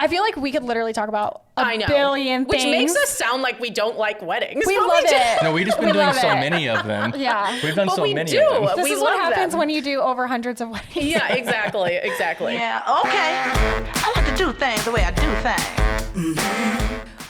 I feel like we could literally talk about I know. billion things. Which makes us sound like we don't like weddings. We love it. No, we've just been doing so many of them. Yeah. We've done But so we many do. of them. This We is what love happens them. when you do over hundreds of weddings. Yeah, exactly. Yeah, okay. I like to do things the way I do things.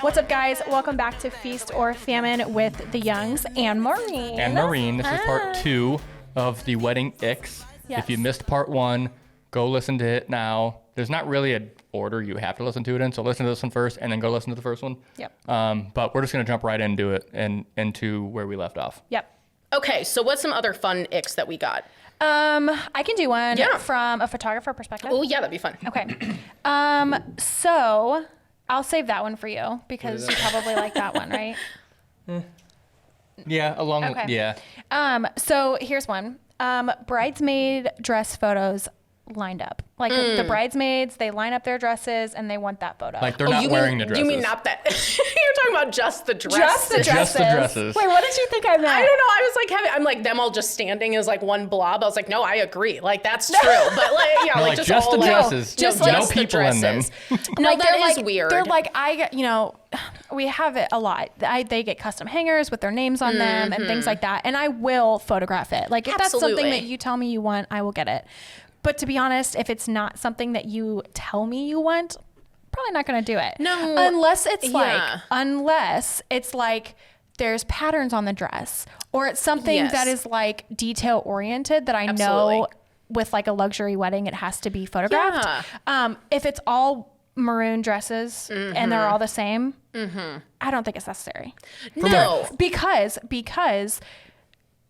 What's up, guys? Welcome back to Feast or Famine with the Youngs and Maureen. And Maureen, this is part 2 of the wedding Icks. Yes. If you missed part 1, go listen to it now. There's not really an order you have to listen to it in, so listen to this one first and then go listen to the first one. Yep. But we're just going to jump right into it and into where we left off. Yep. Okay, so what's some other fun icks that we got? I can do one Yeah. from a photographer perspective. Oh, yeah, that'd be fun. Okay. So I'll save that one for you because you probably like that one, right? Yeah, Okay. yeah. So here's one. Bridesmaid dress photos lined up. Like the bridesmaids, they line up their dresses and they want that photo. Like they're not wearing the dresses. You mean not that? You're talking about just the dresses. just the dresses. Just the dresses. Wait, what did you think I meant? I don't know. I was like, I'm like them all just standing as like one blob. I was like, no, I agree. Like that's true. But like, yeah, No, like like, just just all the like, dresses. Just no, like just no the people in them. dresses. No, Like, that they're is like, weird. They're like, we have it a lot. They get custom hangers with their names on them and things like that. And I will photograph it. Like if that's something Absolutely. that you tell me you want, I will get it. But to be honest, if it's not something that you tell me you want, probably not going to do it. No. Unless it's Yeah. like there's patterns on the dress or it's something Yes. that is like detail oriented that I know Absolutely. with like a luxury wedding, it has to be photographed. If it's all maroon dresses and they're all the same, I don't think it's necessary. No. Because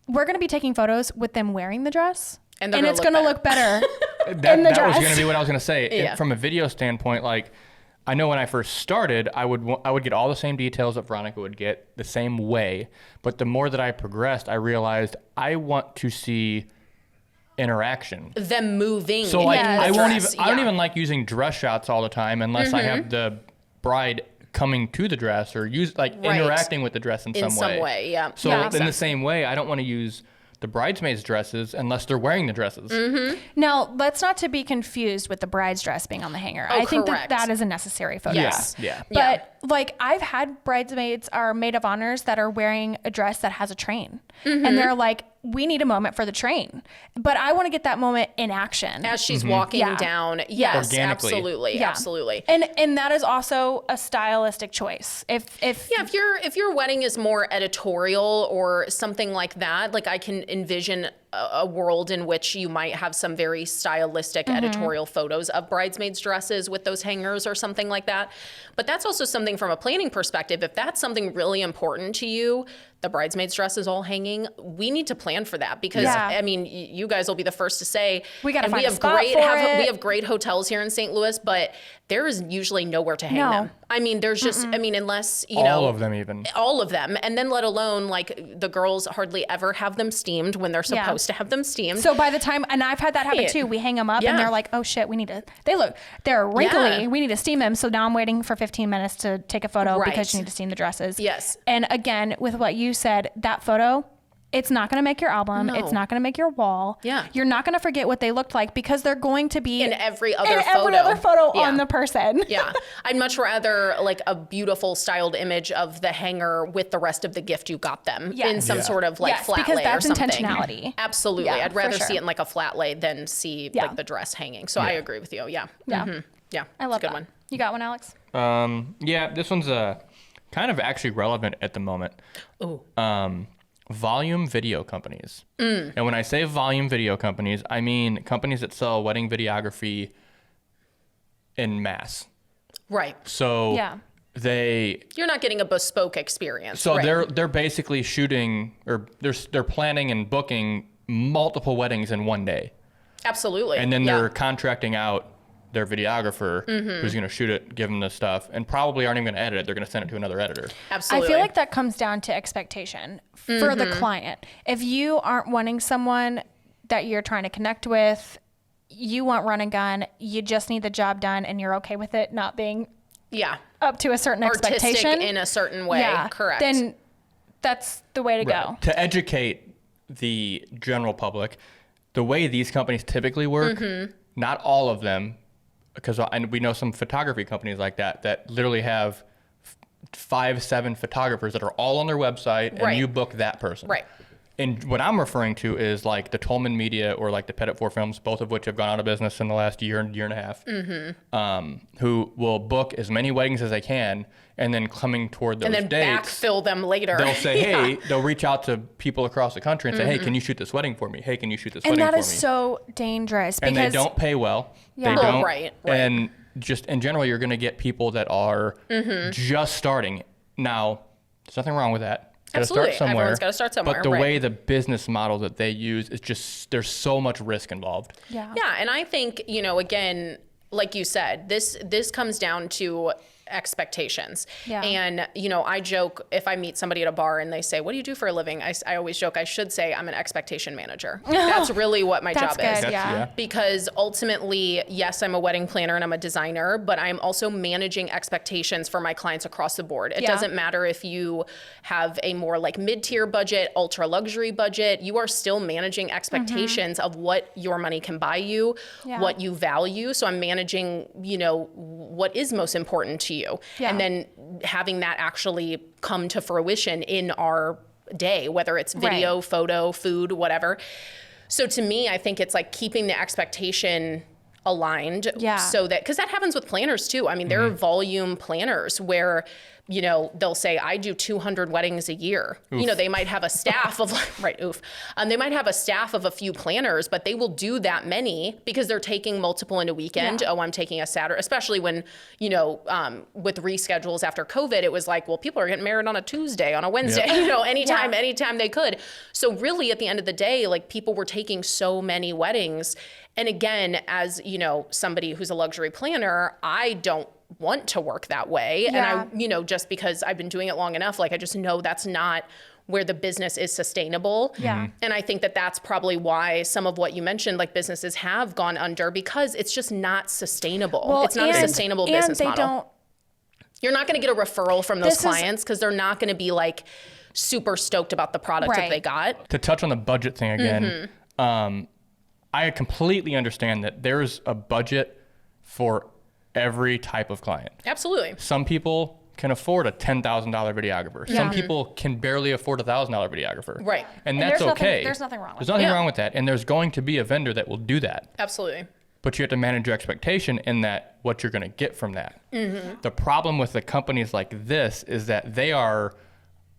we're going to be taking photos with them wearing the dress. And it's gonna going to look look better That, in the that was dress. going to be what I was going to say. Yeah. From a video standpoint, like I know when I first started, I would get all the same details that Veronica would get the same way. But the more that I progressed, I realized I want to see interaction. Them moving. So like Yes. I won't dress, even I don't yeah. even like using dress shots all the time unless I have the bride coming to the dress or Right. interacting with the dress in some way. Yeah. So Yeah. in the same way, I don't want to use the bridesmaids' dresses unless they're wearing the dresses. Now, let's not to be confused with the bride's dress being on the hanger. I think correct. that is a necessary photo. Yes. Yeah. But like I've had bridesmaids or maid of honors that are wearing a dress that has a train. And they're like, we need a moment for the train. But I want to get that moment in action. As she's walking Yeah. down. Yes, Organically. absolutely. Yeah. Absolutely. And that is also a stylistic choice. If Yeah, if your wedding is more editorial or something like that, like I can envision a world in which you might have some very stylistic editorial photos of bridesmaids' dresses with those hangers or something like that. But that's also something from a planning perspective. If that's something really important to you, the bridesmaids' dress is all hanging, we need to plan for that because Yeah. I mean, you guys will be the first to say We gotta and find we a have spot great for it. we have great hotels here in St. Louis, but there is usually nowhere to hang No. them. I mean, there's just I mean, unless you know All of them even. all of them, and then let alone like the girls hardly ever have them steamed when they're supposed to have them steamed. so by the time, and I've had that happen Right. too. We hang them up Yeah. and they're like, oh shit, they're wrinkly. Yeah. We need to steam them. So now I'm waiting for 15 minutes to take a photo Right. because you need to steam the dresses. Yes. And again, with what you said, that photo, it's not going to make your album. No. It's not going to make your wall. Yeah. You're not going to forget what they looked like because they're going to be in every other in photo, every other photo Yeah. on the person. Yeah, I'd much rather like a beautiful styled image of the hanger with the rest of the gift you got them Yes. in some Yeah. sort of like Yes, flat because lay that's or something. intentionality. Absolutely, Yeah, I'd for rather sure. see it in like a flat lay than see Yeah. like the dress hanging. So I agree with you. Yeah. Yeah. Yeah. I love it's a good that. one. You got one, Alex? Yeah, this one's kind of actually relevant at the moment. Ooh. Volume video companies. And when I say volume video companies, I mean companies that sell wedding videography in mass. Right. So Yeah. You're not getting a bespoke experience. so right. they're basically shooting or they're planning and booking multiple weddings in one day. Absolutely. And then Yeah. they're contracting out their videographer who's going to shoot it, give them the stuff, and probably aren't even going to edit it. They're going to send it to another editor. Absolutely. I feel like that comes down to expectation for the client. If you aren't wanting someone that you're trying to connect with, you want run and gun, you just need the job done and you're okay with it not being yeah. up to a certain Artistic expectation. in a certain way. Yeah. Correct. Then that's the way to go. To educate the general public, the way these companies typically work, not all of them, because we know some photography companies like that literally have 5-7 photographers that are all on their website, and you book that person. Right. And what I'm referring to is like the Tolman Media or like the Pettit 4 Films, both of which have gone out of business in the last year and a half, who will book as many weddings as they can, and then coming toward those dates. And then backfill them later. They'll say, hey, they'll reach out to people across the country and say, hey, can you shoot this wedding for me? Hey, can you shoot this wedding for me? And that is so dangerous. And they don't pay well. Yeah. They don't. Right. And just in general, you're going to get people that are just starting. Now, there's nothing wrong with that. Absolutely. Start somewhere. Everyone's got to start somewhere. But the way the business model that they use is just, there's so much risk involved. Yeah. Yeah. And I think, again, like you said, this comes down to expectations. Yeah. And, I joke if I meet somebody at a bar and they say, what do you do for a living? I always joke, I should say I'm an expectation manager. That's really what my job good, is. yeah. Because ultimately, yes, I'm a wedding planner and I'm a designer, but I'm also managing expectations for my clients across the board. It doesn't matter if you have a more like mid-tier budget, ultra luxury budget, you are still managing expectations of what your money can buy you, what you value. So I'm managing, what is most important to you. Yeah. And then having that actually come to fruition in our day, whether it's video, photo, food, whatever. So to me, I think it's like keeping the expectation aligned so that, because that happens with planners too. I mean, there are volume planners where, they'll say, I do 200 weddings a year. Oof. They might have a staff of, they might have a staff of a few planners, but they will do that many because they're taking multiple in a weekend. Yeah. Oh, I'm taking a Saturday, especially when, with reschedules after COVID, it was like, well, people are getting married on a Tuesday, on a Wednesday, anytime they could. So really at the end of the day, like people were taking so many weddings. And again, as, somebody who's a luxury planner, I don't want to work that way. Yeah. And I, just because I've been doing it long enough, like I just know that's not where the business is sustainable. Yeah. And I think that that's probably why some of what you mentioned, like businesses have gone under, because it's just not sustainable. Well, it's not a sustainable business model. You're not going to get a referral from those clients because they're not going to be like super stoked about the product that they got. To touch on the budget thing again, I completely understand that there's a budget for every type of client. Absolutely. Some people can afford a $10,000 videographer. Yeah. Some people can barely afford a $1,000 videographer. Right. And that's okay. There's nothing wrong with There's nothing wrong with that. And there's going to be a vendor that will do that. Absolutely. But you have to manage your expectation in that what you're going to get from that. The problem with the companies like this is that they are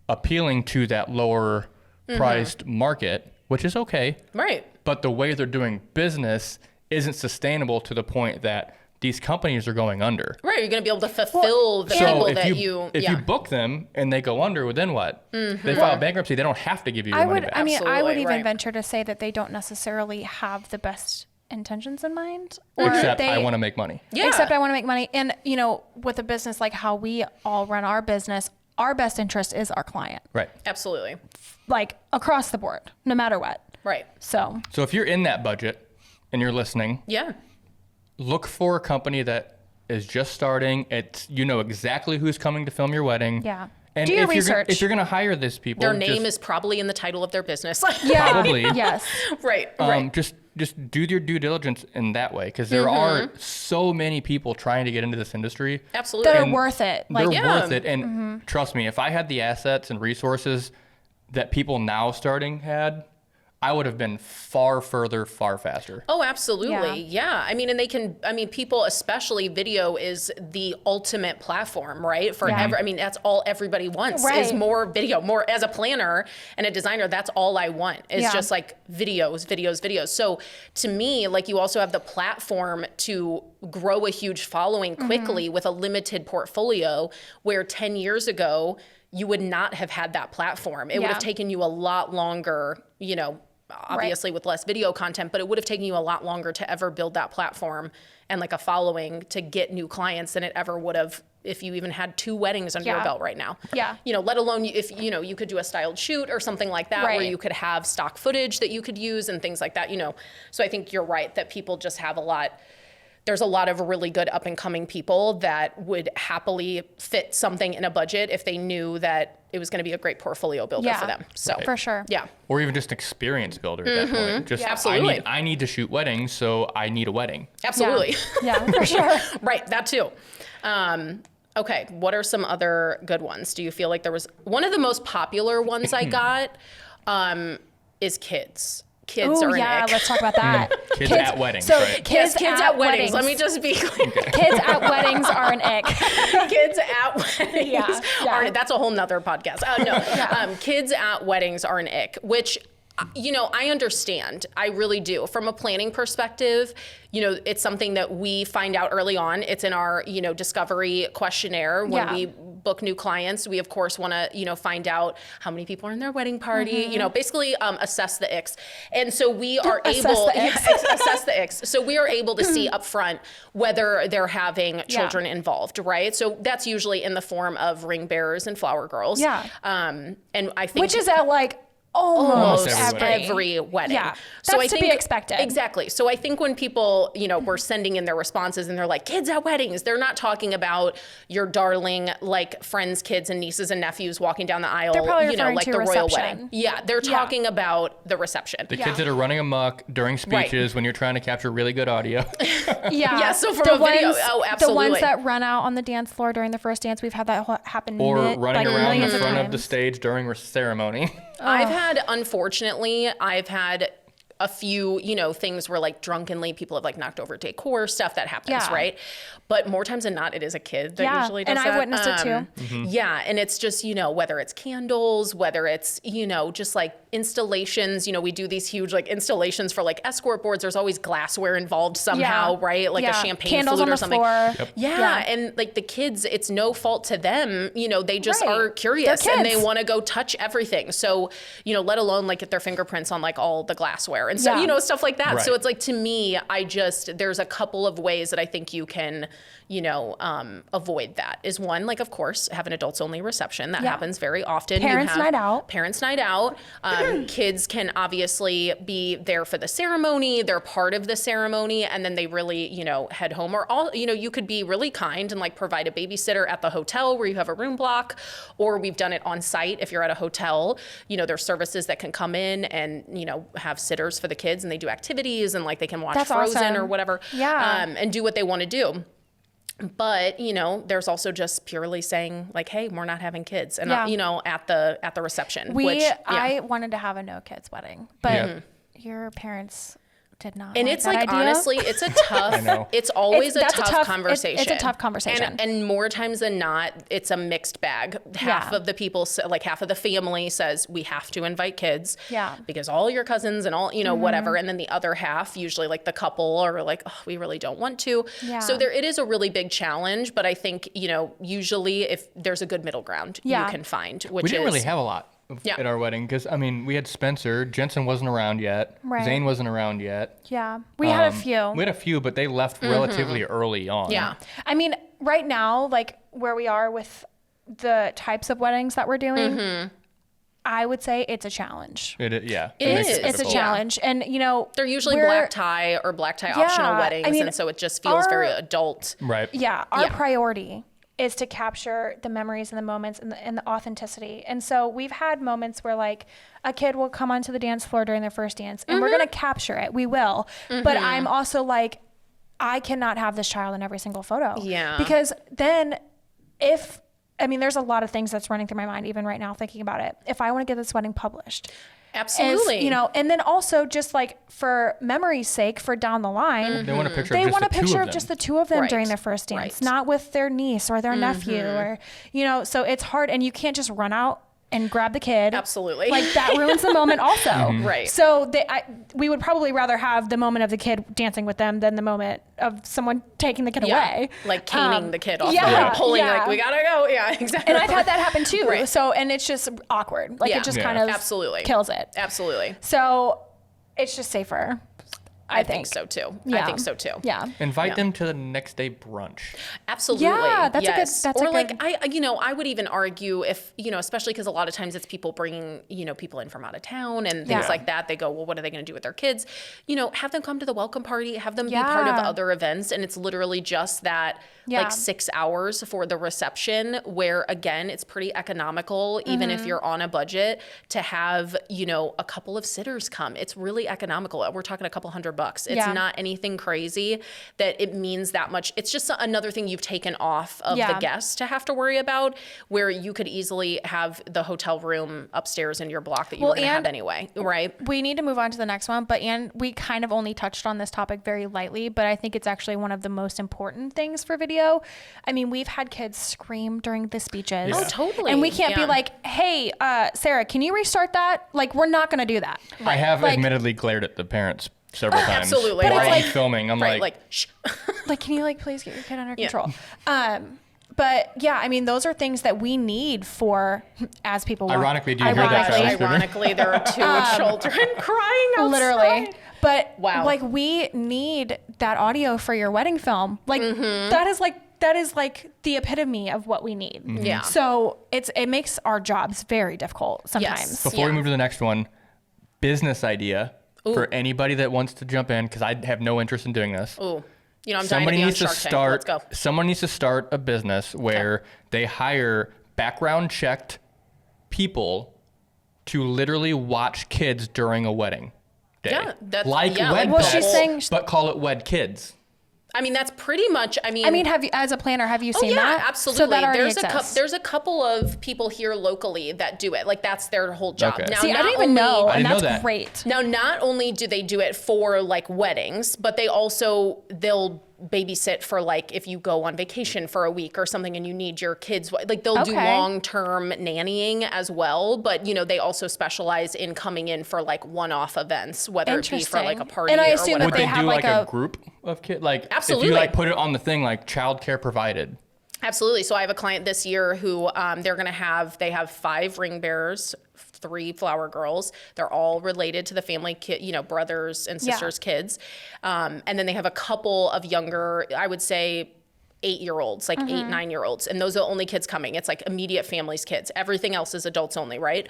appealing to that lower priced market, which is okay. Right. But the way they're doing business isn't sustainable to the point that these companies are going under. Right, you're going to be able to fulfill the people that you... If you book them and they go under, well, then what? They file bankruptcy, they don't have to give you your money back. I would Absolutely, even right. venture to say that they don't necessarily have the best intentions in mind. Except I want to make money. Yeah. Except I want to make money. And, with a business like how we all run our business, our best interest is our client. Right. Absolutely. Like across the board, no matter what. Right. So if you're in that budget and you're listening, Yeah. look for a company that is just starting. You know exactly who's coming to film your wedding. Yeah. And Do your if research. If you're going to hire these people, Their name is probably in the title of their business. yeah. Probably. Yes. Right. Just do your due diligence in that way, because there are so many people trying to get into this industry. Absolutely. That are worth it. Like, They're worth it. And trust me, if I had the assets and resources that people now starting had, I would have been far further, far faster. Oh, absolutely. Yeah. I mean, people, especially video is the ultimate platform, right? For that's all everybody wants is more video, more as a planner and a designer. That's all I want is just like videos. So to me, like you also have the platform to grow a huge following quickly with a limited portfolio, where 10 years ago, you would not have had that platform. It would have taken you a lot longer, obviously with less video content, but it would have taken you a lot longer to ever build that platform and like a following to get new clients than it ever would have if you even had 2 weddings under your belt right now. Yeah. Let alone if, you could do a styled shoot or something like that where you could have stock footage that you could use and things like that, So I think you're right that people just have a lot there's a lot of really good up and coming people that would happily fit something in a budget if they knew that it was going to be a great portfolio builder for them. So for sure. Yeah. Or even just experience builder at that point. Just Absolutely. I need to shoot weddings, so I need a wedding. Absolutely. Yeah, for sure. Right. That too. Okay. What are some other good ones? Do you feel like there was one of the most popular ones I got is kids. Kids are an ick. Let's talk about that. Kids at weddings, so right? Kids at weddings. Let me just be clear. Kids at weddings are an ick. Kids at weddings Yeah. that's a whole nother podcast. Kids at weddings are an ick, which, I understand. I really do. From a planning perspective, it's something that we find out early on. It's in our, discovery questionnaire when we book new clients. We, of course, want to, find out how many people are in their wedding party, basically assess the icks. And so we are able assess the icks. So we are able to see up front whether they're having children involved, right? So that's usually in the form of ring bearers and flower girls. Yeah. And I think Which is at like almost every wedding. Yeah, so that's to be expected. Exactly. So I think when people, were sending in their responses and they're like, kids at weddings, they're not talking about your darling, like, friends, kids, and nieces and nephews walking down the aisle, They're probably referring like to the royal reception. wedding. Yeah, they're talking about the reception. The kids that are running amok during speeches when you're trying to capture really good audio. Yeah. So from a video, absolutely. The ones that run out on the dance floor during the first dance, we've had that happen. Or running around in millions front of the times. stage during ceremony. Unfortunately, I've had a few, things where like drunkenly people have like knocked over decor, stuff that happens, right? But more times than not, it is a kid that usually does and that. I witnessed it too. Yeah, and it's just, whether it's candles, whether it's, just like installations, we do these huge like installations for like escort boards. There's always glassware involved somehow, right? Like a champagne candles flute on the or something. Floor. Yep. Yeah, and like the kids, it's no fault to them. They just are curious They're and they kids. want to go touch everything. So, let alone like get their fingerprints on like all the glassware and so, stuff like that. Right. So it's like, to me, there's a couple of ways that I think you can, avoid that. Is one, like, of course, have an adults only reception. That happens very often. Parents' night out. Parents' night out. Kids can obviously be there for the ceremony. They're part of the ceremony, and then they really, head home. Or all, you could be really kind and like provide a babysitter at the hotel where you have a room block, or we've done it on site. If you're at a hotel, there's services that can come in and, have sitters for the kids, and they do activities and like they can watch That's Frozen awesome. or whatever, and do what they want to do. But, there's also just purely saying like, hey, we're not having kids. And, at the reception. I wanted to have a no kids wedding, but your parents did not. And like it's that like, idea. honestly, it's a tough, it's always a tough conversation. It's a tough conversation. And more times than not, it's a mixed bag. Half of the people, like half of the family says, we have to invite kids. Yeah. Because all your cousins and all, whatever. And then the other half, usually like the couple are like, oh, we really don't want to. Yeah. So it is a really big challenge. But I think, usually if there's a good middle ground, you can find, which We didn't really have a lot at our wedding because, we had Spencer. Jensen wasn't around yet. Right. Zane wasn't around yet. Yeah. We had a few. We had a few, but they left relatively early on. Yeah. Right now, like where we are with the types of weddings that we're doing, I would say it's a challenge. It is. It's a challenge. And, they're usually black tie or black tie optional weddings. And so it just feels very adult. Right. Yeah. Our priority is to capture the memories and the moments and the authenticity. And so we've had moments where like a kid will come onto the dance floor during their first dance and we're going to capture it. We will. But I'm also like, I cannot have this child in every single photo. Yeah. Because then there's a lot of things that's running through my mind even right now thinking about it. If I want to get this wedding published. Absolutely. And then also just like for memory's sake, for down the line, They want a picture of just the two of them during their first dance, Right. not with their niece or their nephew or, so it's hard and you can't just run out and grab the kid. Absolutely. Like that ruins the moment also. Right. So we would probably rather have the moment of the kid dancing with them than the moment of someone taking the kid away. Like caning the kid off the road, pulling like, we gotta go. Yeah, exactly. And I've had that happen too. Right. So, and it's just awkward. Like it just kind of absolutely kills it. Absolutely. So it's just safer. I think so too. Yeah. I think so too. Yeah. Invite them to the next day brunch. Absolutely. Yeah, that's yes. a good. That's or a like good. I would even argue if especially because a lot of times it's people bringing people in from out of town and things Yeah. like that. They go, well, what are they going to do with their kids? Have them come to the welcome party, have them be part of Yeah. other events, and it's literally just that Yeah. like 6 hours for the reception. Where again, it's pretty economical, even if you're on a budget, to have a couple of sitters come. It's really economical. We're talking a couple $100. It's Yeah. not anything crazy that it means that much. It's just another thing you've taken off of Yeah. the guests to have to worry about, where you could easily have the hotel room upstairs in your block that you were going to have anyway, right? We need to move on to the next one, and we kind of only touched on this topic very lightly, but I think it's actually one of the most important things for video. I mean, we've had kids scream during the speeches. Yeah. Oh, totally. And we can't be Yeah. like, hey, Sarah, can you restart that? Like, we're not going to do that. I have Like- admittedly glared at the parents several times. Absolutely. While But it's I'm like- filming. I'm Right, like, shh. Like, can you please get your kid under Yeah. control? But yeah, I mean, those are things that we need for as people walk. Ironically, do you hear that, Travis? Ironically, there are two children crying outside. Literally. But Wow. like, we need that audio for your wedding film. Like Mm-hmm. that is like the epitome of what we need. Yeah. So it makes our jobs very difficult sometimes. Yes. before we Yeah. move to the next one, business idea for anybody that wants to jump in, because I have no interest in doing this. Ooh. I'm dying to Somebody be on needs to Shark Tank. Let's start. go. Someone needs to start a business where they hire background checked people to literally watch kids during a wedding day. Yeah, that's- like yeah, wed like Well, she's pets, saying- but call it wed kids. I mean, that's pretty much. I I mean, have you, as a planner, have you seen that? absolutely. So that already there's exists. there's a couple of people here locally that do it. Like that's their whole job. Okay. Now, See, I not didn't even only- know, I and didn't know that's that. great. Now, not only do they do it for like weddings, but they'll babysit for like if you go on vacation for a week or something and you need your kids, like they'll do Okay. long-term nannying as well. But they also specialize in coming in for like one-off events, whether it be for like a Interesting. party And I or assume that whatever. Would they they have do like like a a- group of kids? Like Absolutely. if you like put it on the thing like childcare provided. Absolutely. So I have a client this year who they have 5 ring bearers, 3 flower girls. They're all related to the family, brothers and sisters' kids. And then they have a couple of younger, I would say 8-year-olds, like 8, 9-year-olds. And those are the only kids coming. It's like immediate family's kids. Everything else is adults only, right?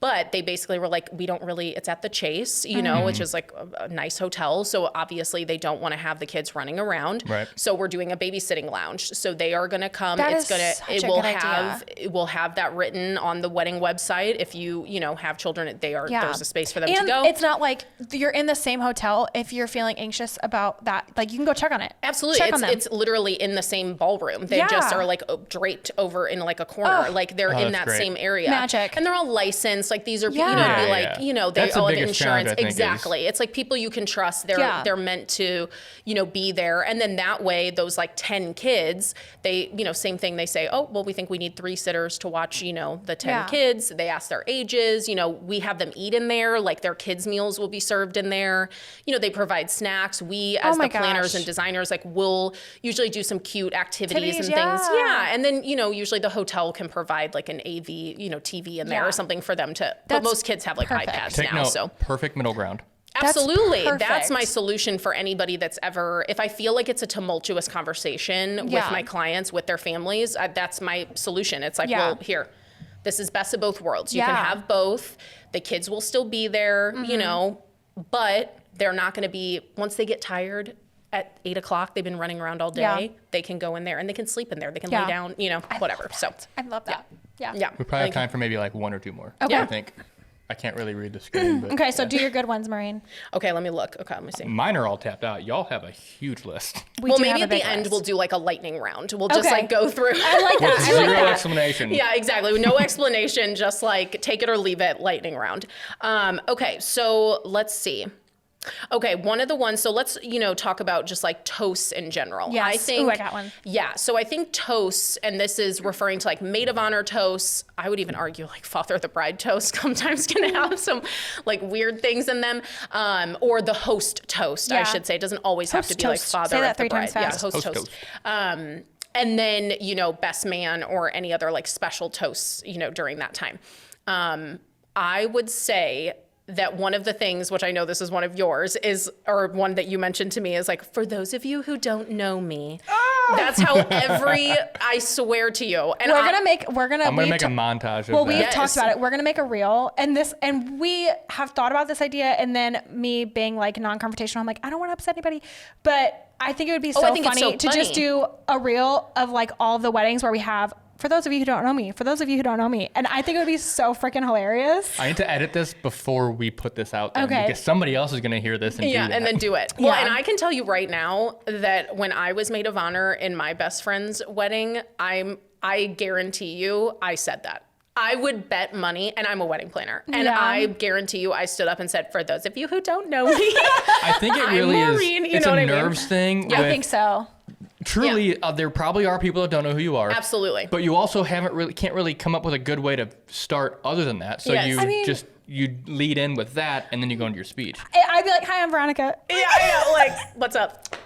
But they basically were like, it's at the Chase, which is like a nice hotel. So obviously they don't want to have the kids running around. Right. So we're doing a babysitting lounge. So they are going to come. That It's is going to, such it a will good have, idea. it will have that written on the wedding website. If you have children, there's a space for them and to go. it's not like you're in the same hotel. If you're feeling anxious about that, like you can go check on it. Absolutely. Check on them. It's literally in the same ballroom. They just Yeah. are like draped over in like a corner. Like they're in that's that great. same area. Magic. And they're all licensed. Like these are, Yeah. be Yeah, like, yeah. they That's the all have biggest challenge, insurance. I think, is- Exactly. It's like people you can trust. They're meant to, be there. And then that way, those like 10 kids, they, same thing. They say, oh, well, we think we need 3 sitters to watch, the 10 Yeah. kids. They ask their ages. We have them eat in there. Like their kids' meals will be served in there. They provide snacks. We, as my the planners gosh. and designers, like will usually do some cute activities and Activities, things. yeah. Yeah. And then, usually the hotel can provide like an AV, TV in there Yeah. or something for them to, but That's most kids have like perfect. iPads Take now. note. So Perfect middle ground. absolutely. That's perfect. my solution for anybody that's ever, if I feel like it's a tumultuous conversation with Yeah. my clients, with their families, that's my solution. It's like, Yeah. well, here, this is best of both worlds. You can Yeah. have both. The kids will still be there, but they're not going to be, once they get tired at 8 o'clock, they've been running around all day, Yeah. they can go in there and they can sleep in there. They can Yeah. lay down, whatever. So I love that. Yeah. yeah. We probably have time for maybe like 1 or 2 more. Okay. I think. I can't really read the screen. But Okay, so do your good ones, Maureen. Okay, let me look. Okay, let me see. Mine are all tapped out. Y'all have a huge list. We Well, do maybe have at a the big end list. we'll do like a lightning round. We'll just Okay. like go through. I like that. I like Zero that. explanation. Yeah, exactly. No explanation, just like take it or leave it, lightning round. Okay, so let's see. Okay, one of the ones, so let's, talk about just like toasts in general. Yes. I think, Ooh, I got one. Yeah, so I think toasts, and this is referring to like maid of honor toasts. I would even argue like father of the bride toast sometimes can have some like weird things in them. Or the host toast, I Yeah. should say. It doesn't always have to Host be like toast. father Say that of the 3 bride. times fast. Yeah, host Host toast. toast. And then, best man or any other like special toasts, during that time. I would say that one of the things, which I know this is one of yours, is, or one that you mentioned to me, is like, for those of you who don't know me, that's how I swear to you. And I'm gonna make a montage of well, that. we've talked about it. We're gonna make a reel, and we have thought about this idea, and then me being like non-confrontational, I'm like, I don't want to upset anybody, but I think it would be so funny to just do a reel of like all the weddings where we have, for those of you who don't know me, for those of you who don't know me. And I think it would be so freaking hilarious. I need to edit this before we put this out there, Okay. because somebody else is going to hear this and do that. and then do it. Well, and I can tell you right now that when I was maid of honor in my best friend's wedding, I guarantee you I said that. I would bet money, and I'm a wedding planner, and I guarantee you I stood up and said, for those of you who don't know me, I think it really Maureen, is. you It's know a what I mean? nerves thing. I think so. Truly, there probably are people that don't know who you are. Absolutely. But you also can't really come up with a good way to start other than that. So Yes. you lead in with that, and then you go into your speech. I'd be like, hi, I'm Veronica. Yeah, I know, like, what's up?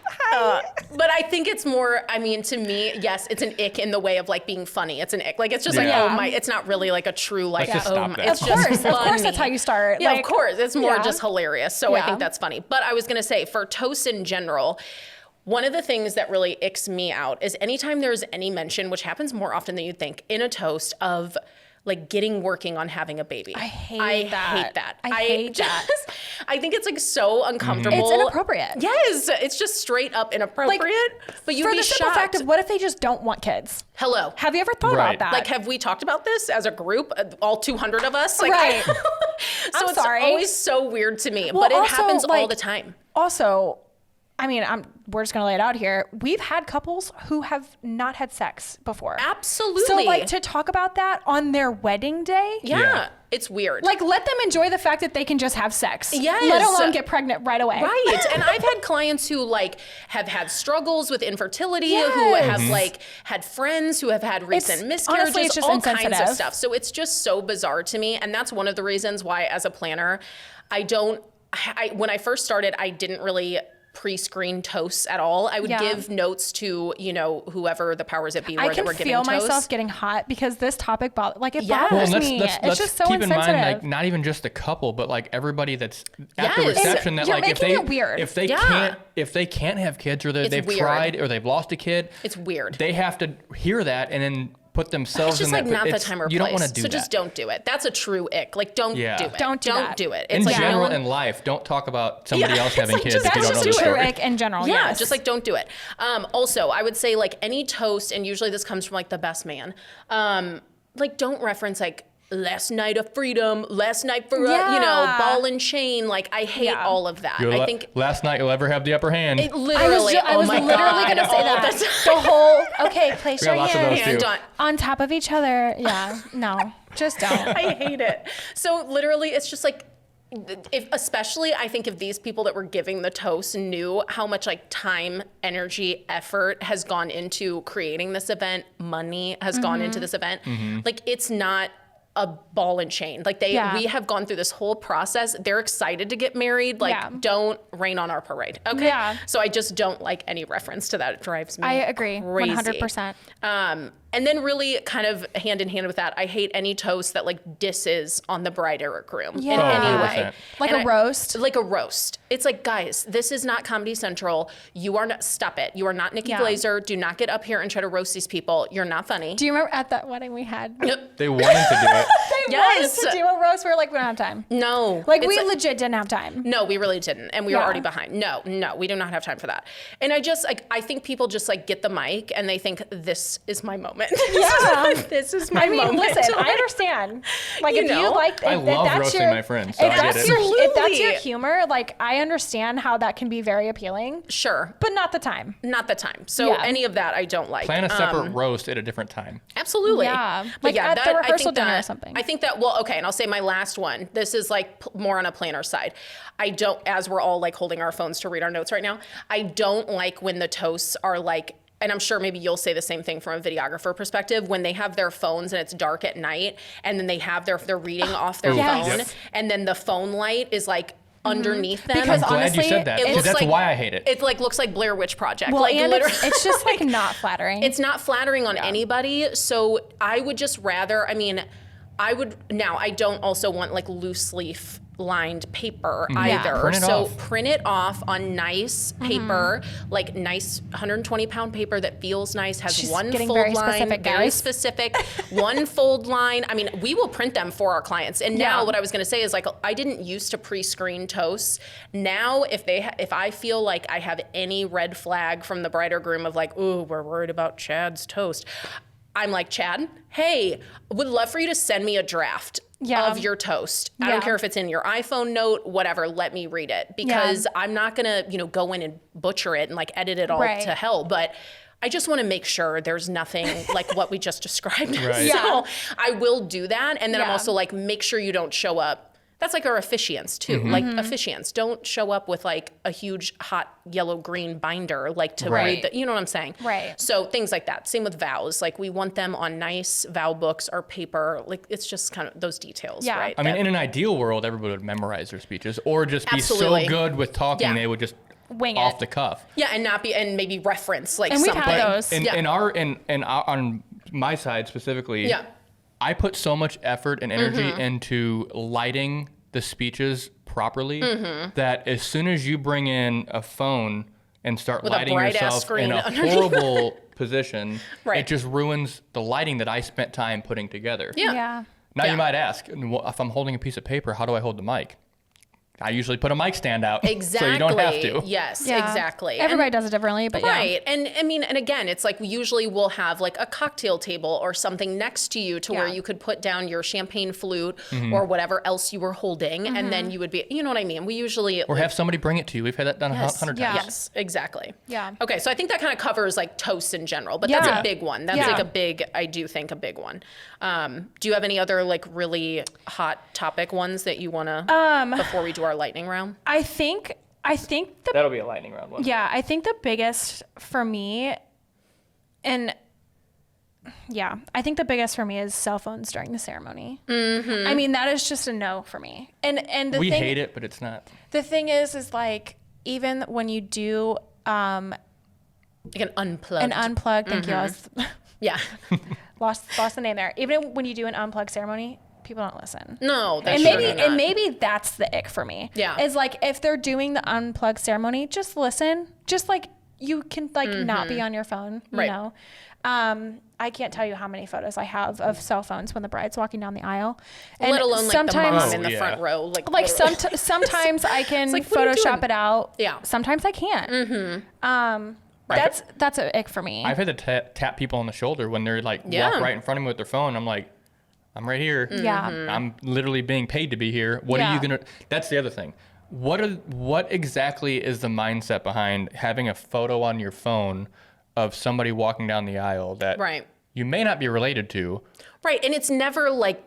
But I think it's more, I mean, to me, yes, it's an ick in the way of like being funny. It's an ick. Like, it's just like, oh my, it's not really like a true, like, Let's just oh stop my, that. it's Of just course, funny. that's how you start. Yeah, Like, of course. It's more yeah. just hilarious. So I Yeah. think that's funny. But I was going to say, for toasts in general, one of the things that really icks me out is anytime there's any mention, which happens more often than you'd think, in a toast of like working on having a baby. I hate that. I hate that. I think it's like so uncomfortable. It's inappropriate. Yes, it's just straight up inappropriate. But you'd for be the simple shocked. fact of what if they just don't want kids? Hello. Have you ever thought Right. about that? Like, have we talked about this as a group, all 200 of us? Like, Right. so I'm it's sorry. always so weird to me, Well, but it also, happens all like, the time. Also, I mean, we're just gonna lay it out here. We've had couples who have not had sex before. Absolutely. So like to talk about that on their wedding day, Yeah, it's weird. like let them enjoy the fact that they can just have sex. Yes. Let alone get pregnant right away. Right. And I've had clients who like have had struggles with infertility, who Yes. have like had friends who have had recent miscarriages, honestly, it's just all kinds of insensitive. stuff. So it's just so bizarre to me. And that's one of the reasons why as a planner, when I first started, I didn't really pre-screen toasts at all. I would Yeah. give notes to, whoever the powers that be were I that can were giving feel toasts. myself getting hot because this topic bothers Yeah. bothers Well, me. let's It's just so keep in insensitive. mind, like, not even just the couple, but like everybody that's at the Yes. reception, that You're like if making they it weird. if they Yeah. can't have kids, or It's they've weird. tried, or they've lost a kid, It's weird. they have to hear that and then put themselves It's just in like that. not the it's- time or place. You don't want to do so that. just don't do it. That's a true ick. Like don't Yeah. do it. Don't do that. do it. in It's like general, no one, in life, don't talk about somebody Yeah, else it's having like kids just- if you that's don't know just the true story. ick in general. yeah, yes. just like don't do it. Also, I would say like any toast, and usually this comes from like the best man. Like don't reference like last night of freedom, last night for Yeah. ball and chain. Like I hate Yeah. all of that. I think last night you'll ever have the upper hand. it literally. I was oh my literally God, gonna say all that. the time. The whole place We got your lots of hand those too. And on- on top of each other. Yeah, no, just don't. I hate it. So literally, it's just like, especially I think if these people that were giving the toast knew how much like time, energy, effort has gone into creating this event, money has gone into this event, like it's not a ball and chain. Like we have gone through this whole process. They're excited to get married. Like Yeah. don't rain on our parade. Okay. Yeah. So I just don't like any reference to that. It drives me I agree, crazy. 100%. And then really kind of hand in hand with that, I hate any toast that like disses on the bride or groom in Yeah. any 100%. way. Like And a roast? Like a roast. It's like, guys, this is not Comedy Central. You are not, stop it. You are not Nikki Yeah. Glazer. Do not get up here and try to roast these people. You're not funny. Do you remember at that wedding we had? They wanted to do it. They Yes. wanted to do a roast. We were like, we don't have time. No. Like It's we legit didn't have time. No, we really didn't. And we were Yeah. already behind. No, we do not have time for that. And I just like, I think people just like get the mic and they think this is my moment. Yeah. This is my I mean, moment. listen, I Like, understand. Like you if know, you like, I if love that's roasting your, my friends, so if I get that's it. your, if that's your Absolutely. humor, like I understand how that can be very appealing, Sure. but not the time. Not the time. So Yeah. any of that I don't like. Plan a separate roast at a different time. Absolutely. Yeah. But Like at the I think rehearsal dinner or that- something. I think that, well, okay, and I'll say my last one. This is like more on a planner side. I don't, as we're all like holding our phones to read our notes right now, I don't like when the toasts are like, and I'm sure maybe you'll say the same thing from a videographer perspective, when they have their phones and it's dark at night and then they have they're reading off their Yes. phone Yep. and then the phone light is like underneath them. Because I'm glad honestly, you said that, it because looks that's like- why I hate it. It like looks like Blair Witch Project. Well, like and literally. it's just like not flattering. It's not flattering on anybody. So I would just rather, I mean, I don't also want like loose leaf lined paper either. Print it so off. print it off on nice paper, like nice 120-pound paper that feels nice, has She's one getting fold very line, specific, very guys. specific, one fold line. I mean, we will print them for our clients. And now what I was going to say is, like, I didn't used to pre-screen toasts. Now if I feel like I have any red flag from the bride or groom of like, ooh, we're worried about Chad's toast, I'm like, Chad, hey, would love for you to send me a draft of your toast. I don't care if it's in your iPhone note, whatever, let me read it, because I'm not gonna, go in and butcher it and like edit it all to hell. But I just want to make sure there's nothing like what we just described. Right. So I will do that. And then I'm also like, make sure you don't show up. That's like our officiants too. Like officiants don't show up with like a huge hot yellow green binder, like to read the, you know what I'm saying? Right. So things like that. Same with vows. Like we want them on nice vow books or paper. Like it's just kind of those details, right? I mean, in an ideal world, everybody would memorize their speeches or just be Absolutely. so good with talking they would just Wing off it. the cuff. Yeah, and maybe reference like And we've something. had those. On my side specifically, I put so much effort and energy into lighting the speeches properly that as soon as you bring in a phone and start With a lighting bright-ass yourself screen in a underneath. horrible position, Right. it just ruins the lighting that I spent time putting together. Yeah. Now Yeah. you might ask, if I'm holding a piece of paper, how do I hold the mic? I usually put a mic stand out Exactly. so you don't have to. Yes, Yeah. exactly. Everybody does it differently, but Right. And I mean, and again, it's like we usually will have like a cocktail table or something next to you to where you could put down your champagne flute or whatever else you were holding. And then you would be, you know what I mean? We usually. Or have somebody bring it to you. We've had that done 100 times. Yes, exactly. Yeah. Okay, so I think that kind of covers like toasts in general, but that's Yeah. a big one. That's Yeah. like a big, I do think a big one. Do you have any other like really hot topic ones that you want to, before we do our lightning round? I think the That'll be a lightning round one. I think the biggest for me, and I think the biggest for me is cell phones during the ceremony. I mean, that is just a no for me. And the We thing, hate it, but it's not. The thing is like even when you do Like an unplugged. thank you, I was Yeah. lost the name there. Even when you do an unplugged ceremony, people don't listen. No, that's And sure maybe not. and maybe that's the ick for me. Yeah. Is like if they're doing the unplugged ceremony, just listen. Just like you can like not be on your phone, you Right. know. I can't tell you how many photos I have of cell phones when the bride's walking down the aisle. And Let alone like the sometimes mom in the Oh, front yeah. row. Like like literally. sometimes I can like, what are you Photoshop doing? it out. Yeah. Sometimes I can't. That's an ick for me. I've had to tap people on the shoulder when they're like Yeah. walk right in front of me with their phone. I'm like, I'm right here. Yeah. I'm literally being paid to be here. What are Yeah. you gonna? That's the other thing. What exactly is the mindset behind having a photo on your phone of somebody walking down the aisle that Right. you may not be related to? Right. And it's never like,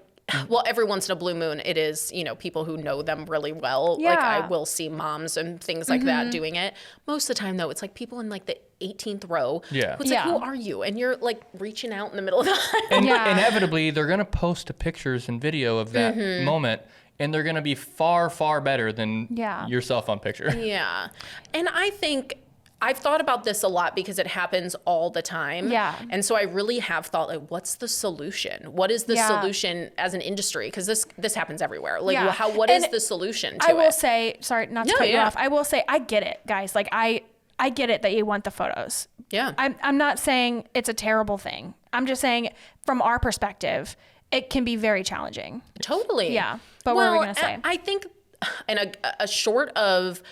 well, every once in a blue moon, it is, people who know them really well. Like I Yeah. will see moms and things like that doing it. Most of the time, though, it's like people in like the 18th row. Yeah. Who's Yeah. like, who are you? And you're like reaching out in the middle of the aisle. And Yeah. inevitably, they're gonna post pictures and video of that moment, and they're gonna be far, far better than Yeah. your cell phone picture. Yeah. And I think I've thought about this a lot because it happens all the time. Yeah. And so I really have thought, like, what's the solution? What is the Yeah. solution as an industry? Because this happens everywhere. Like, Yeah. what is And the solution to I will it? say, sorry, not to No, cut you yeah. off. I will say, I get it, guys. Like I get it that you want the photos. Yeah. I'm not saying it's a terrible thing. I'm just saying from our perspective, it can be very challenging. Totally. Yeah. But what were we gonna say? I think in a short of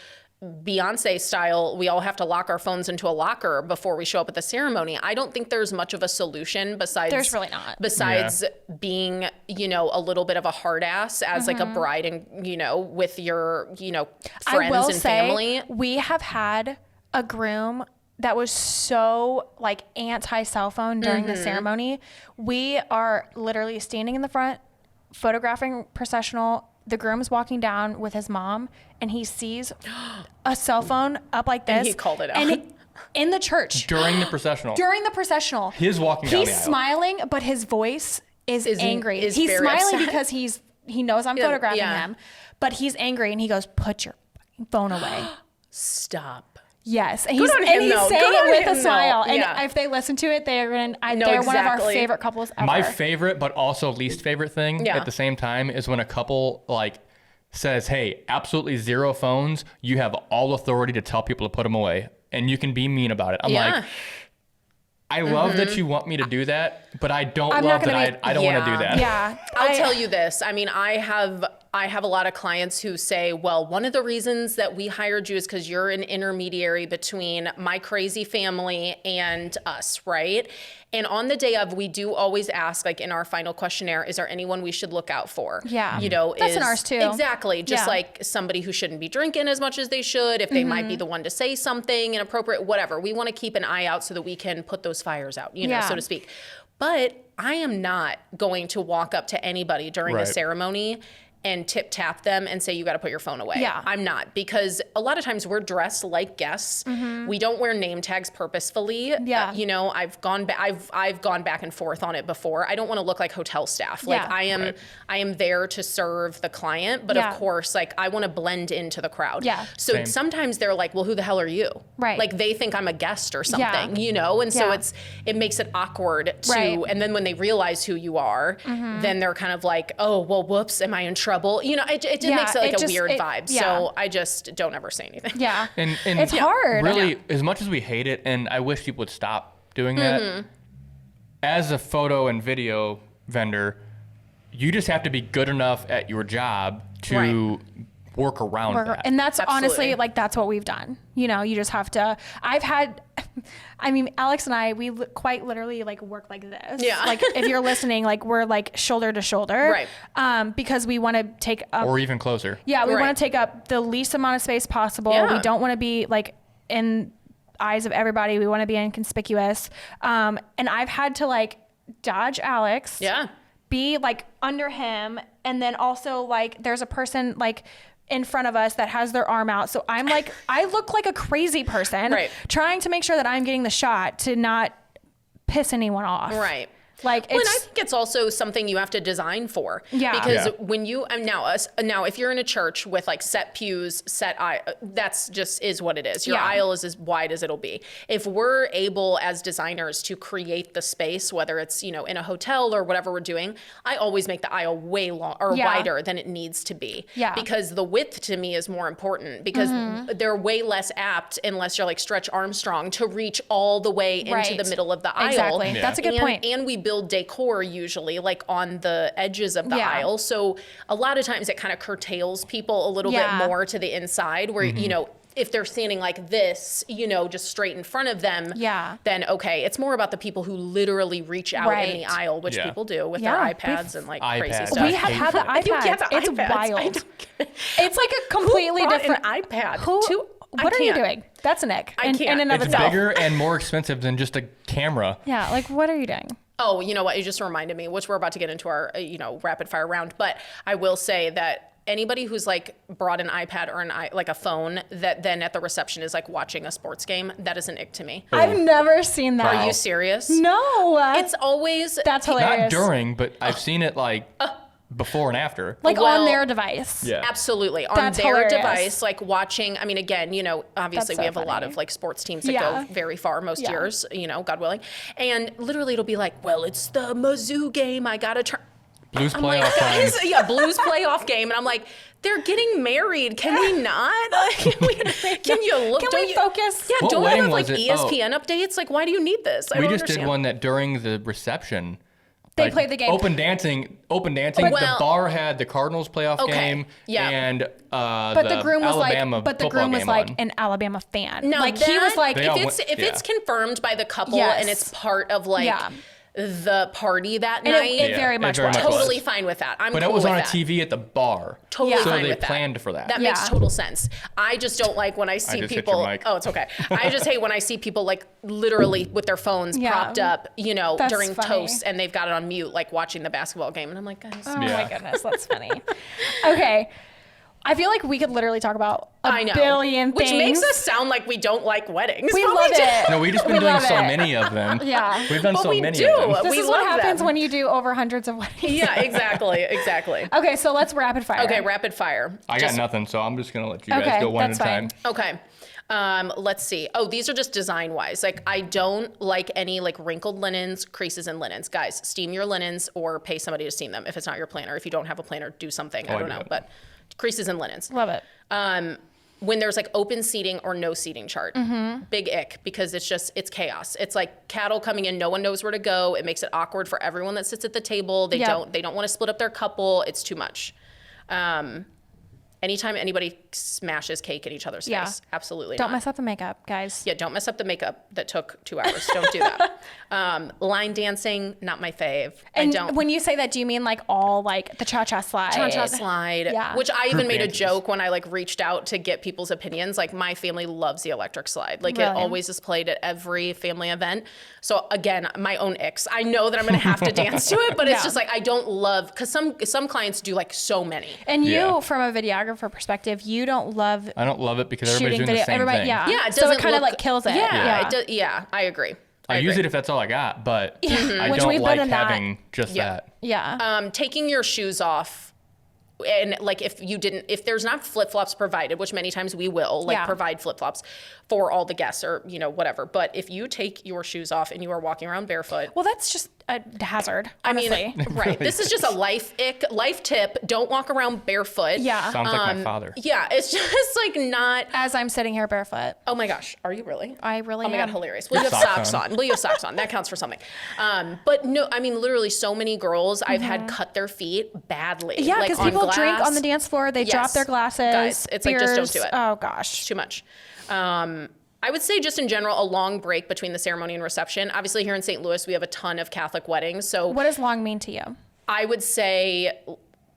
Beyonce style, we all have to lock our phones into a locker before we show up at the ceremony. I don't think there's much of a solution besides There's really not. Besides being, a little bit of a hard ass as like a bride and, with your, friends and family. We have had a groom that was so like anti cell phone during the ceremony. We are literally standing in the front, photographing processional. The groom is walking down with his mom, and he sees a cell phone up like this. And he called it out. And in the church. During the processional. During the processional. His walking down He's the aisle. smiling, but his voice is angry. is He's very smiling upset. because he knows I'm photographing yeah. him, but he's angry, and he goes, "Put your fucking phone away." Stop. Yes, and Good he's on him, though. saying Good it on with him, a though. smile. And Yeah. if they listen to it, they're one of our exactly. favorite couples ever. My favorite, but also least favorite thing Yeah. at the same time is when a couple like says, hey, absolutely zero phones. You have all authority to tell people to put them away. And you can be mean about it. I'm like, I love that you want me to do that, but I don't love that I don't want to do that. Yeah. I'll tell you this. I mean, I have a lot of clients who say, well, one of the reasons that we hired you is because you're an intermediary between my crazy family and us, right? And on the day of, we do always ask, like in our final questionnaire, is there anyone we should look out for? Yeah. You know, That's in ours too. Exactly. Just Yeah. like somebody who shouldn't be drinking as much as they should, if they might be the one to say something inappropriate, whatever. We want to keep an eye out so that we can put those fires out, you know, Yeah. so to speak. But I am not going to walk up to anybody during a Right. ceremony and tip tap them and say, you got to put your phone away. Yeah. I'm not, because a lot of times we're dressed like guests. We don't wear name tags purposefully. Yeah. You know, I've gone back and forth on it before. I don't want to look like hotel staff. Like Yeah. I am there to serve the client, but Yeah. of course, like I want to blend into the crowd. Yeah. So Same. sometimes they're like, well, who the hell are you? Right. Like they think I'm a guest or something, Yeah. you know? And so Yeah. it makes it awkward to, Right. and then when they realize who you are, then they're kind of like, oh, well, whoops, am I in trouble? You know, it Yeah, makes it like it a just- weird it- vibe. yeah. So I just don't ever say anything. Yeah. And It's hard. Really, as much as we hate it, and I wish people would stop doing that, as a photo and video vendor, you just have to be good enough at your job to work around that. And that's honestly, Absolutely. like, that's what we've done. You know, you just have to, I mean, Alex and I, we quite literally like work like this. Yeah. Like if you're listening, like we're like shoulder to shoulder. Right. Because we want to take up, Or even closer. we Right. want to take up the least amount of space possible. Yeah. We don't want to be like in eyes of everybody. We want to be inconspicuous. And I've had to like dodge Alex. Yeah. Be like under him, and then also like there's a person like in front of us that has their arm out, so I'm like I look like a crazy person Right. trying to make sure that I'm getting the shot to not piss anyone off. Right. Like Well, and I it's think it's also something you have to design for. Yeah. Because Yeah. when you now, if you're in a church with like set pews, set aisle, that's just is what it is. Your Yeah. aisle is as wide as it'll be. If we're able as designers to create the space, whether it's in a hotel or whatever we're doing, I always make the aisle way long or Yeah. wider than it needs to be. Yeah. Because the width to me is more important, because they're way less apt, unless you're like Stretch Armstrong, to reach all the way into Right. the middle of the aisle. Exactly. Yeah. That's a good point. And we build decor usually like on the edges of the Yeah. aisle. So a lot of times it kind of curtails people a little Yeah. bit more to the inside where, if they're standing like this, just straight in front of them, Yeah. then okay. It's more about the people who literally reach out in the Right. aisle, which Yeah. people do with Yeah, their iPads and like crazy iPads. stuff. we have had the I You iPads. get the It's iPads. I wild. don't get- It's like a completely Who bought different an iPad. Who? I What are you can't. doing? That's an ick. I In can't. and of It's itself. bigger and more expensive than just a camera. Yeah. Like what are you doing? Oh, you know what? You just reminded me, which we're about to get into our, rapid fire round. But I will say that anybody who's like brought an iPad or like a phone that then at the reception is like watching a sports game, that is an ick to me. I've never seen that. Are you serious? No. It's always That's hilarious. Not during, but I've seen it like before and after. like Well, on their device. Yeah. absolutely on That's their hilarious. device, like watching. I mean, again, obviously That's we so have a lot funny. of like sports teams that Yeah. go very far most Yeah. years, God willing. And literally it'll be like, well, it's the Mizzou game. I got to turn. Blues I'm playoff like, time. guys, Blues playoff game. And I'm like, they're getting married. Can we not? Like, can you look? Can don't we you, focus? Yeah, What don't we wedding have like was it? Oh. ESPN updates? Like, why do you need this? I We don't just understand. did one that during the reception. They played the game. Open dancing. Well- the bar had the Cardinals playoff Okay, game yeah. and But the groom was Alabama like, but the football groom was game like on. an Alabama fan. Now like he was that- like, They all if went- it's confirmed by the couple Yes. and it's part of like Yeah. the party that and night, it very much was. totally fine with that. I'm But cool it was with on a that. TV at the bar. Totally Yeah. So fine they with that. planned for that. That Yeah. makes total sense. I just don't like when I see just hit people. your mic. Oh, it's okay. I just hate when I see people like literally with their phones Yeah. propped up, That's during funny. toast, and they've got it on mute, like watching the basketball game. And I'm like, guys, Oh Yeah. my goodness, that's funny. Okay. I feel like we could literally talk about I a know. billion Which things. makes us sound like we don't like weddings. We but love do. it. No, we've just been We doing love so it. many of them. Yeah. We've done But so we many do. of them. This We is what love happens them. when you do over hundreds of weddings. Yeah, exactly. Okay, so let's rapid fire. Okay, rapid fire. I got nothing, so I'm just gonna let you guys Okay, go one at that's a time. fine. Okay. Let's see. Oh, these are just design wise. Like I don't like any like wrinkled linens, creases in linens. Guys, steam your linens or pay somebody to steam them if it's not your planner. If you don't have a planner, do something. I I don't do know, it. but Creases and linens. Love it. When there's like open seating or no seating chart, big ick, because it's chaos. It's like cattle coming in, no one knows where to go. It makes it awkward for everyone that sits at the table. They don't want to split up their couple. It's too much. Anytime anybody smashes cake in each other's face, absolutely Don't not. mess up the makeup, guys. Yeah, don't mess up the makeup that took 2 hours. Don't do that. Line dancing, not my fave. And I don't. when you say that, do you mean like all like the cha-cha slide? Cha-cha slide, Yeah. which I even Group made a dances. joke when I like reached out to get people's opinions. Like my family loves the electric slide. Like Really? it always is played at every family event. So again, my own icks. I know that I'm gonna have to dance to it, but it's just like I don't love, because some clients do like so many. And you, Yeah. from a videographer perspective, you don't love I don't love it because everybody's shooting doing video. the same Everybody, thing. yeah. It So it doesn't kind of look- like kills it. Yeah, it does. Yeah, I agree. I agree. use it if that's all I got, but I Which don't we've like been in that. having just that. Yeah. Taking your shoes off, and like if there's not flip-flops provided, which many times we will provide flip-flops for all the guests or whatever, but if you take your shoes off and you are walking around barefoot, Well, that's just a hazard. Honestly. I mean, right, this is just a life tip. Don't walk around barefoot. Yeah. Sounds like my father. Yeah, it's just like not. As I'm sitting here barefoot, Oh my gosh, are you really? I really Oh my am. God, hilarious. Well, you have Socks socks on. on. Well, you have socks on. That counts for something. But no, I mean, literally so many girls I've had cut their feet badly. Yeah, like because on people drink glass. on the dance floor. They drop Yes. their glasses. Guys, it's like, just don't beers. do it. Oh, gosh. Too much. I would say just in general, a long break between the ceremony and reception. Obviously here in St. Louis, we have a ton of Catholic weddings. So What does long mean to you? I would say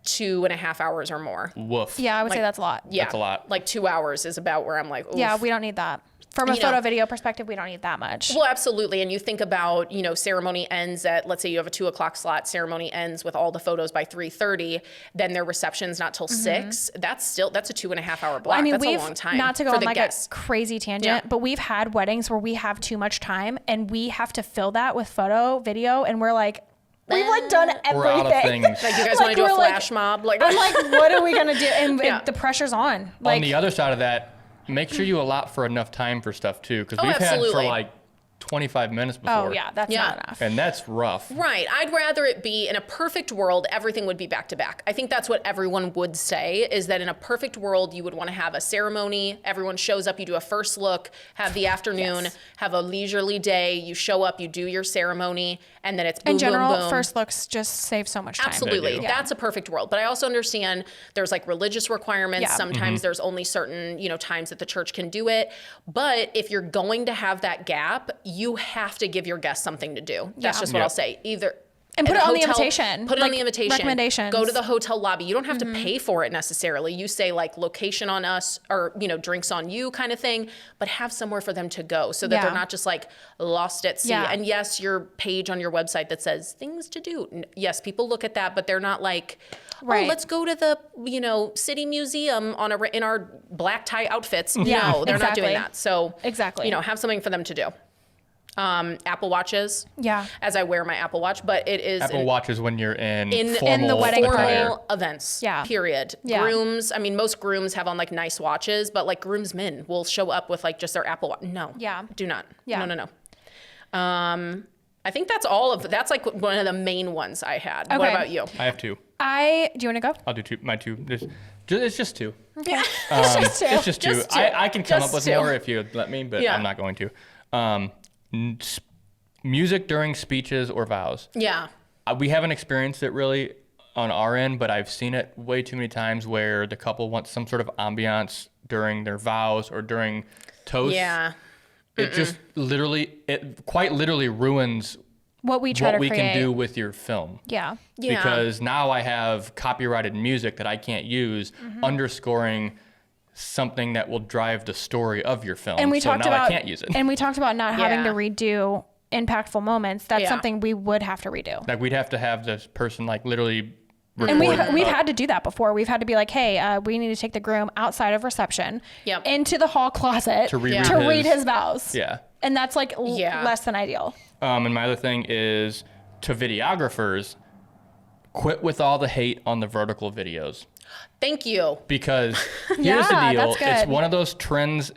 2.5 hours or more. Woof. Yeah, I would say that's a lot. Yeah. That's a lot. Like 2 hours is about where I'm like, oof. Yeah, we don't need that. From a You know- photo video perspective, we don't need that much. Well, absolutely. And you think about, ceremony ends at, let's say you have a 2:00 slot, ceremony ends with all the photos by 3:30, then their reception's not till 6. That's a 2.5 hour block. I mean, That's we've a long time not to go for on the like guests. a crazy tangent, Yeah. but we've had weddings where we have too much time and we have to fill that with photo, video, and we're like, we've like done everything. We're out of things. Like, you guys want to do a we're like- flash mob? Like, I'm like, what are we gonna do? And Yeah. the pressure's on. Like, On the other side of that, make sure you allot for enough time for stuff too, because Oh, we've had for absolutely. like 25 minutes before. oh yeah, that's Yeah. not enough. And that's rough. Right. I'd rather it be in a perfect world, everything would be back to back. I think that's what everyone would say, is that in a perfect world, you would want to have a ceremony. Everyone shows up, you do a first look, have the afternoon, have a leisurely day. You show up, you do your ceremony, and then it's boom, In general, boom, boom. first looks just save so much time. Absolutely. They do. That's a perfect world. But I also understand there's like religious requirements. Yeah. Sometimes there's only certain, times that the church can do it. But if you're going to have that gap, you have to give your guests something to do. That's Yeah. just what Yeah. I'll say. Either And put at it a on the hotel- invitation, Put it on like the invitation. recommendations. Go to the hotel lobby. You don't have to pay for it necessarily. You say like location on us or, drinks on you kind of thing, but have somewhere for them to go so that Yeah. they're not just like lost at sea. Yeah. And yes, your page on your website that says things to do. Yes, people look at that, but they're not like, Right. oh, let's go to the, city museum in our black tie outfits. Yeah, No, they're not doing exactly. that. So, Exactly. have something for them to do. Apple Watches. Yeah. As I wear my Apple Watch, but it is Apple Watch is when you're in, in formal the wedding attire. formal events. Yeah. Period. Yeah. Grooms. I mean, most grooms have on like nice watches, but like groomsmen will show up with like just their Apple Watch. No. Yeah. Do not. Yeah. No. I think that's that's like one of the main ones I had. What Okay. about you? I have two. Do you want to go? I'll do two. My two. It's just two. Yeah. It's just two. Just two. I can come Just up with two. more if you let me, but Yeah. I'm not going to. Music during speeches or vows. Yeah. We haven't experienced it really on our end, but I've seen it way too many times where the couple wants some sort of ambiance during their vows or during toasts. Yeah. It just quite literally ruins What we try what to we create. can do with your film. Yeah. Yeah. Because now I have copyrighted music that I can't use, underscoring something that will drive the story of your film. And we so talked now about I can't use it. And we talked about not having to Yeah. redo impactful moments. That's Yeah. something we would have to redo. Like we'd have to have this person like literally And record. we've had to do that before. We've had to be like, hey, we need to take the groom outside of reception Yep. into the hall closet To reread to his- read his vows. Yeah. And that's like Yeah. less than ideal. And my other thing is to videographers, quit with all the hate on the vertical videos. Thank you. Because here's Yeah, the deal. that's good. It's one of those trends,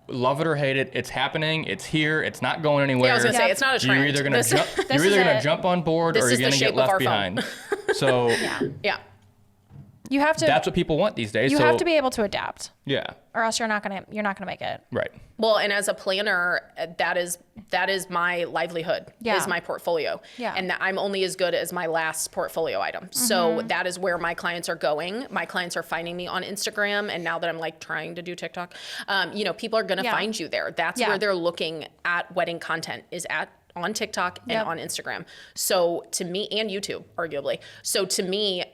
love it or hate it, it's happening, it's here, it's not going anywhere. Yeah, I was gonna say it's not a trend. You're either gonna This- jump is it. jump on board This or is you're the gonna shape get of our left phone. behind. So Yeah. You have to. That's what people want these days. You so, have to be able to adapt, Yeah. or else you're not gonna make it. Right. Well, and as a planner, that is my livelihood, Yeah. is my portfolio. Yeah. And I'm only as good as my last portfolio item. So that is where my clients are going. My clients are finding me on Instagram. And now that I'm like trying to do TikTok, people are going to find you there. That's where they're looking at wedding content, is on TikTok and on Instagram. So to me, and YouTube, arguably. So to me,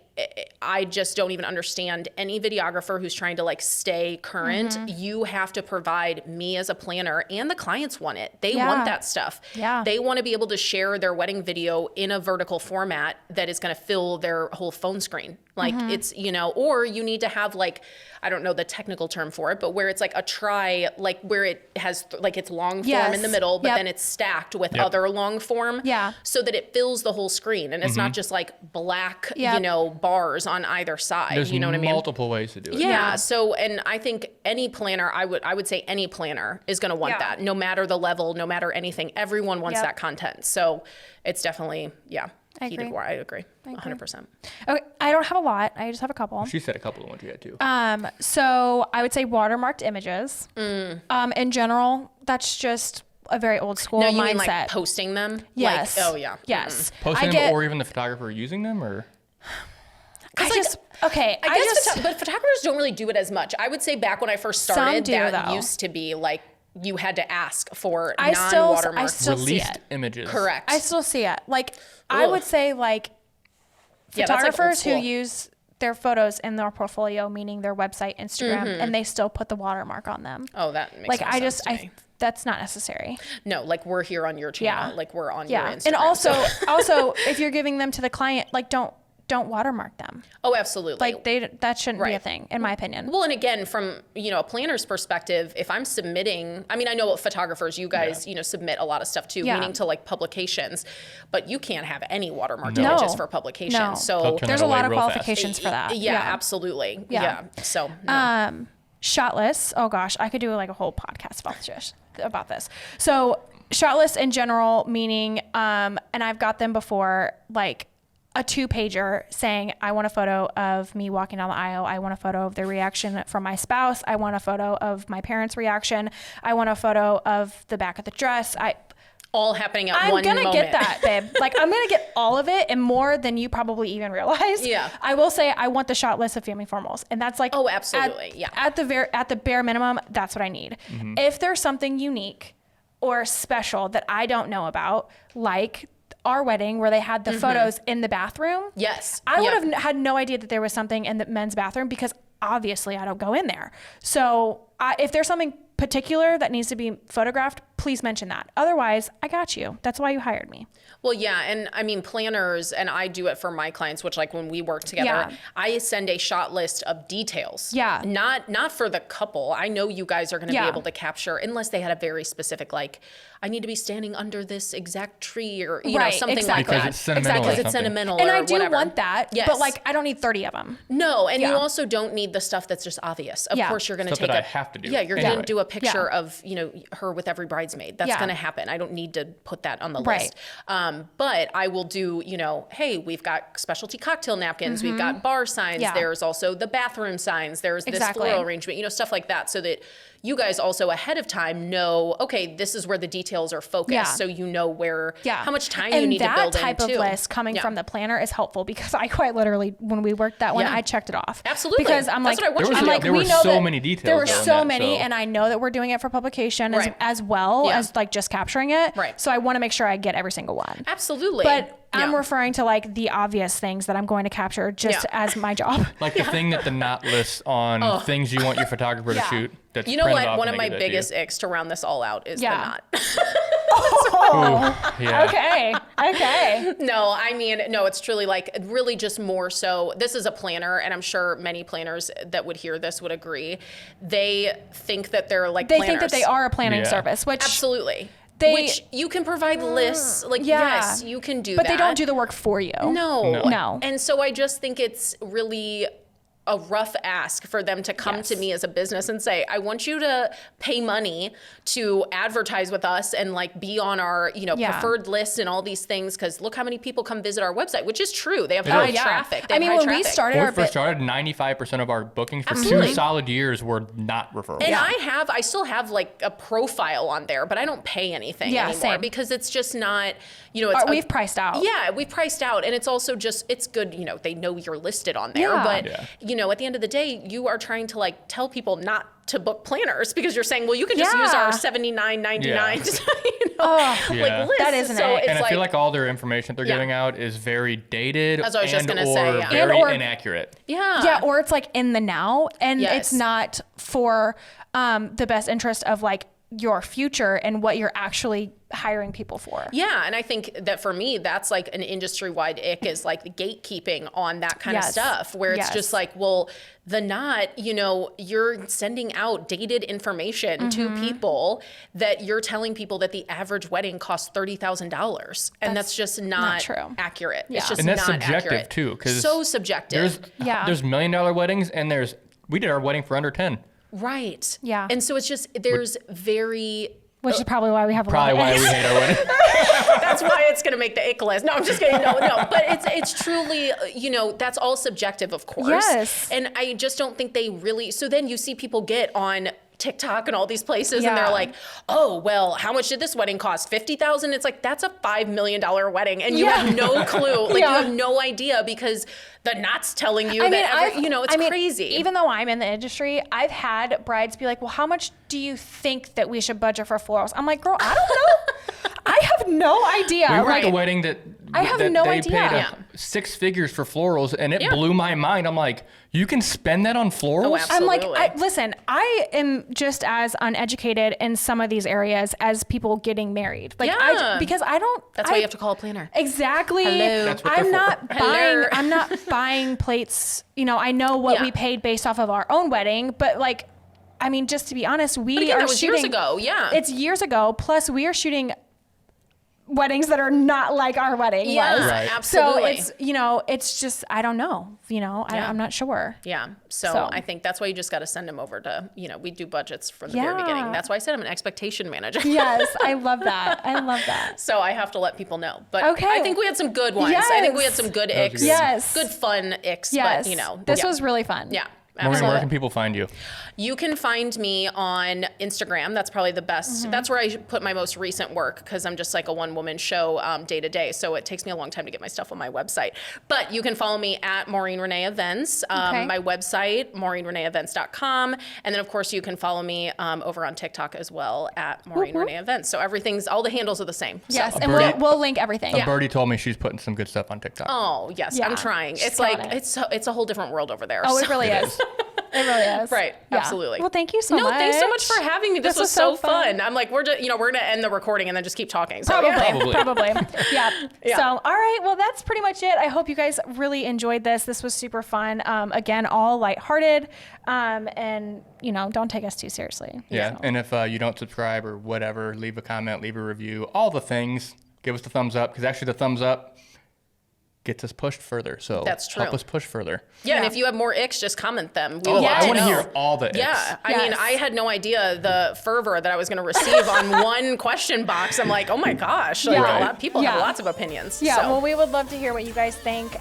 I just don't even understand any videographer who's trying to like stay current. You have to provide me as a planner, and the clients want it. They want that stuff. Yeah. They want to be able to share their wedding video in a vertical format that is going to fill their whole phone screen. Like it's, or you need to have like, I don't know the technical term for it, but where it's like a like where it has like it's long form in the middle, but then it's stacked with other long form. Yeah. So that it fills the whole screen, and it's not just like black, bars on either side. There's you know what I mean? multiple ways to do it. Yeah. So, and I think any planner, I would say any planner is going to want that, no matter the level, no matter anything. Everyone wants that content. So it's definitely, I agree. I agree. 100%. Okay, I don't have a lot. I just have a couple. She said a couple of ones you had too. So I would say watermarked images. In general, that's just a very old school No, mindset. you mean like posting them? Yes. Like, oh yeah. Yes. Posting them, or even the photographer using them, or? I guess But photographers don't really do it as much. I would say back when I first started, that used to be like you had to ask for non-watermarked. I still see Released it. images. Correct. I still see it. Like I would say like photographers who use their photos in their portfolio, meaning their website, Instagram, and they still put the watermark on them. Oh, that makes like no sense to me. that's not necessary. No, like we're here on your channel, like we're on your Instagram. And also if you're giving them to the client, like don't watermark them. Oh, absolutely. Like that shouldn't be a thing, in my opinion. Well, and again, from a planner's perspective, if I'm submitting, I mean, I know photographers, you guys, submit a lot of stuff too, meaning to like publications, but you can't have any watermarked images for publication. No. So there's a lot of qualifications for that. Yeah, absolutely. Yeah. So Shot lists. Oh gosh, I could do like a whole podcast about this. So shot lists in general, meaning, and I've got them before, like a 2-pager saying, I want a photo of me walking down the aisle. I want a photo of the reaction from my spouse. I want a photo of my parents' reaction. I want a photo of the back of the dress. all happening at one moment. I'm going to get that, babe. Like, I'm going to get all of it and more than you probably even realize. Yeah. I will say I want the shot list of family formals. And that's like, oh, absolutely. At the bare minimum, that's what I need. Mm-hmm. If there's something unique or special that I don't know about, like our wedding where they had the photos in the bathroom. Yes. I would have had no idea that there was something in the men's bathroom because obviously I don't go in there. So if there's something particular that needs to be photographed, please mention that. Otherwise, I got you. That's why you hired me. Well, yeah. And I mean, planners, and I do it for my clients, which like when we work together, I send a shot list of details. Yeah. Not for the couple. I know you guys are going to be able to capture, unless they had a very specific, like, I need to be standing under this exact tree or, you know, something like that. Because it's sentimental. Because it's sentimental and or I do whatever. want that, but like, I don't need 30 of them. No, and you also don't need the stuff that's just obvious. Of course, you're going to take that I have to do. Yeah, you're going to do a picture of, you know, her with every bridesmaid. That's going to happen. I don't need to put that on the list. But I will do, you know, hey, we've got specialty cocktail napkins. We've got bar signs. There's also the bathroom signs. There's this floral arrangement, you know, stuff like that, so that you guys also ahead of time know, okay, this is where the details are focused. So you know where, how much time you need to build in. And that type of list coming from the planner is helpful because I quite literally, when we worked that one, I checked it off. Absolutely. Because I'm like, there were so many details. There were so many, and I know that we're doing it for publication as well as like just capturing it. Right. So I want to make sure I get every single one. Absolutely. But I'm referring to like the obvious things that I'm going to capture just as my job. Like the thing that the knot lists on things you want your photographer to shoot. That's you know what? One of my biggest icks to round this all out is the knot. Okay. No, I mean, no, it's truly like really just more so. This is a planner, and I'm sure many planners that would hear this would agree. They think that they're like They think that they are a planning service, which absolutely. Which you can provide lists, like yes, you can do that. But they don't do the work for you. No. No. And so I just think it's really a rough ask for them to come Yes. to me as a business and say, I want you to pay money to advertise with us and like be on our, Yeah. preferred list and all these things. Cause look how many people come visit our website, which is true. They have It high is. traffic. They I have mean, high when we traffic. started When our we first started, 95% of our bookings for Absolutely. 2 solid years were not referrals. And I still have like a profile on there, but I don't pay anything Yeah, anymore same. because it's just not, it's we've priced out. Yeah, we've priced out, and it's also just it's good. They know you're listed on there, Yeah. but Yeah. at the end of the day, you are trying to like tell people not to book planners because you're saying, well, you can just use our $79.99. Yeah. Yeah. Like list. That is an so ick. it's And I feel like all their information they're giving out is very dated That's what I was just and gonna or say, yeah. very And/or- inaccurate. Yeah, or it's like in the now, and Yes. it's not for the best interest of like your future and what you're actually hiring people for. Yeah, and I think that for me, that's like an industry-wide ick is like the gatekeeping on that kind of Yes. stuff, where it's Yes. just like, well, you're sending out dated information to people that you're telling people that the average wedding costs $30,000, and that's just not true. accurate. Yeah. It's just And that's not subjective accurate. too, because so subjective. there's $1 million weddings and we did our wedding for under 10. Right. Yeah. And so it's just there's very. Which is probably why we have a Probably lot why of we hate our wedding. That's why it's going to make the ick list. No, I'm just kidding. No. But it's truly, that's all subjective, of course. Yes. And I just don't think they really. So then you see people get on TikTok and all these places, and Yeah. they're like, "Oh, well, how much did this wedding cost? $50,000." It's like that's a $5 million wedding, and you have no clue. Like you have no idea because the knot's telling you it's crazy. Even though I'm in the industry, I've had brides be like, well, how much do you think that we should budget for florals? I'm like, girl, I don't know. I have no idea. We were Right. at a wedding that I have that no they idea. paid Yeah. 6 figures for florals, and it Yeah. blew my mind. I'm like, you can spend that on florals? Oh, I'm like, absolutely. listen, I am just as uneducated in some of these areas as people getting married. Like, Yeah. because I don't. That's why you have to call a planner. Exactly. Hello. That's what I'm they're not for. buying. Hello. I'm not buying plates. I know what Yeah. we paid based off of our own wedding, but like, I mean, just to be honest, we But again, are that was shooting. years ago. Yeah. It's years ago. Plus, we are shooting weddings that are not like our wedding Yeah, was. Right. absolutely. So it's just I don't know. I'm not sure. Yeah. So So- I think that's why you just got to send them over to, we do budgets from the very Yeah. beginning. That's why I said I'm an expectation manager. Yes, I love that. I love that. So I have to let people know. But Okay. I think we had some good ones. I think we had Yes. some good That was icks. good. Yes. Good fun icks. Yes. But, this yeah. was really fun. Yeah. Maureen, Absolutely. where can people find you? You can find me on Instagram. That's probably the best. Mm-hmm. That's where I put my most recent work because I'm just like a one-woman show day to day. So it takes me a long time to get my stuff on my website. But you can follow me at Maureen Renee Events. Okay. My website, MaureenReneeEvents.com. And then, of course, you can follow me over on TikTok as well at Maureen Whoop, whoop. Renee Events. So all the handles are the same. Yes, So. and birdie- we'll link everything. A birdie told me she's putting some good stuff on TikTok. Oh, yes. Yeah. I'm trying. She's It's like, killing it. it's a whole different world over there. Oh, So- it really is. It really is. Right, Yeah. absolutely. Well, thank you so much. No, thanks so much for having me. This was was so so fun. fun. I'm like, we're gonna end the recording and then just keep talking. So, Probably, yeah. probably. Yeah. Yeah. So, all right. Well, that's pretty much it. I hope you guys really enjoyed this. This was super fun. Again, all lighthearted. And don't take us too seriously. Yeah, So- and if you don't subscribe or whatever, leave a comment, leave a review, all the things. Give us the thumbs up, because actually the thumbs up gets us pushed further. So That's true. help us push further. Yeah, and Yeah. if you have more icks, just comment them. We Oh, want I want to know. hear all the icks. Yeah, I mean, Yes. I had no idea the fervor that I was going to receive on one question box. I'm like, oh my gosh, like, Yeah. a lot of people have Yeah. lots of opinions. Yeah, so. well, we would love to hear what you guys think.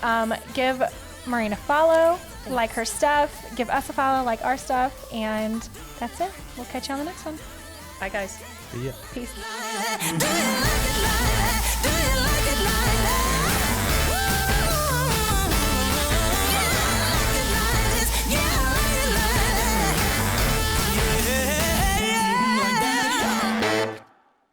Give Maureen a follow, like her stuff, give us a follow, like our stuff, and that's it. We'll catch you on the next one. Bye, guys. See ya. Peace.